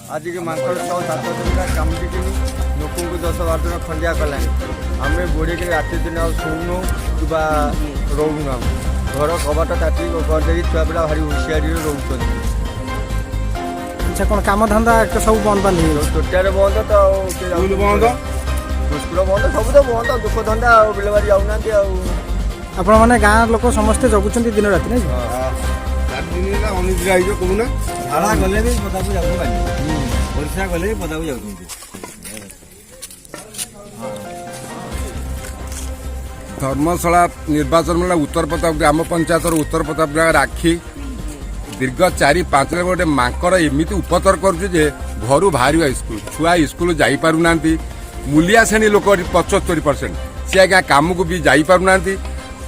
आज के मांकड़ 6-7 दिन कामुटिकी लोक को 10-12 दिन खंडिया कला आम बुड़ी राति दिन शुणु कि रोना घर कबाट काटी करदे छुआ पिला भारी हुशियारी रोच अच्छा कौन काम धंदा सब बंद बंद टोटारे बंद तो बंद स्कूल बंद सब तो बंद दुख धंदा बिल बारी जाऊना आपण मैंने गाँव लोक समस्ते जगुंट दिन राति नहीं कहूना झाड़ा गले भी पदा को जाऊँ परिश्रा गले भी पदा को जाऊँ धर्मशाला निर्वाचन मेला उत्तर प्रताप ग्राम पंचायत उत्तर प्रताप गाँव राखी दीर्घ 4-5 दिन गोटे मांकड़ एमती उपतर कर घर बाहर स्कूल छुआ स्कूल जापना मूलिया श्रेणी लोक 75% सी आज्ञा कम को भी जापना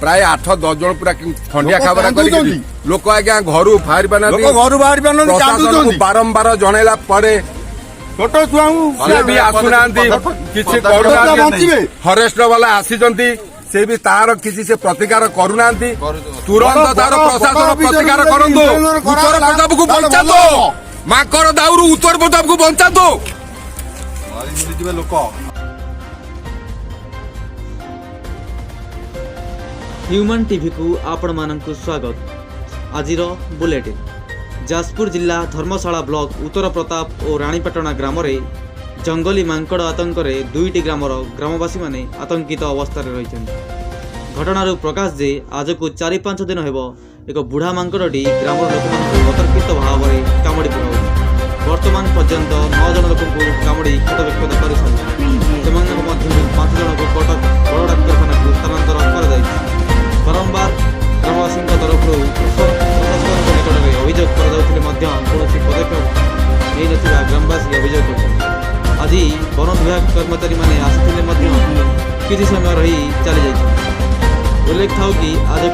प्राय 8-10 जन पूरा खंडिया खबरा कर लोक आज्ञा घर बाहर बारंबार जनइला छोट छुआ भी आसुना किसी फरेस्ट वाला आसी से भी तार किसी से प्रतिकार करूना तुरंत तार प्रशासन प्रतिकार करंतु उत्तर प्रताप को बंचा दो मांकड़ दाउरू उत्तर प्रताप को बंचा दो लोक ह्यूमन टीवी को आपण मानकु स्वागत। आजिर बुलेटिन जाजपुर जिला धर्मशाला ब्लॉक उत्तर प्रताप और रानीपाटना ग्राम रे जंगली मांकड़ आतंक रे 2टी ग्रामर ग्रामवासी माने आतंकित अवस्था रे रहिछन। घटनारू प्रकाश जे आज को 4-5 दिन हेबो एक बुढ़ा मांकड़टी ग्रामर लोक अतर्कित भाव में कामुड़ी पकाउछि। वर्तमान पर्यंत 9 जन लोक कामुड़ी क्षतविक्षत करिछन। सेमानक मध्यरु 5 जन को कटक बड़ डाक्तरखाना को स्थानांतर कराଯାଇଛି। बारंबार ग्रामवासी तरफ प्रशासन निकट में अभियोग कौन पदक्षेप नहीं नथिबा ग्रामवासी अभियोग कर आज वन विभाग कर्मचारी माने आसिथिले किसी समय रही चली जाइछन। उल्लेख था कि आज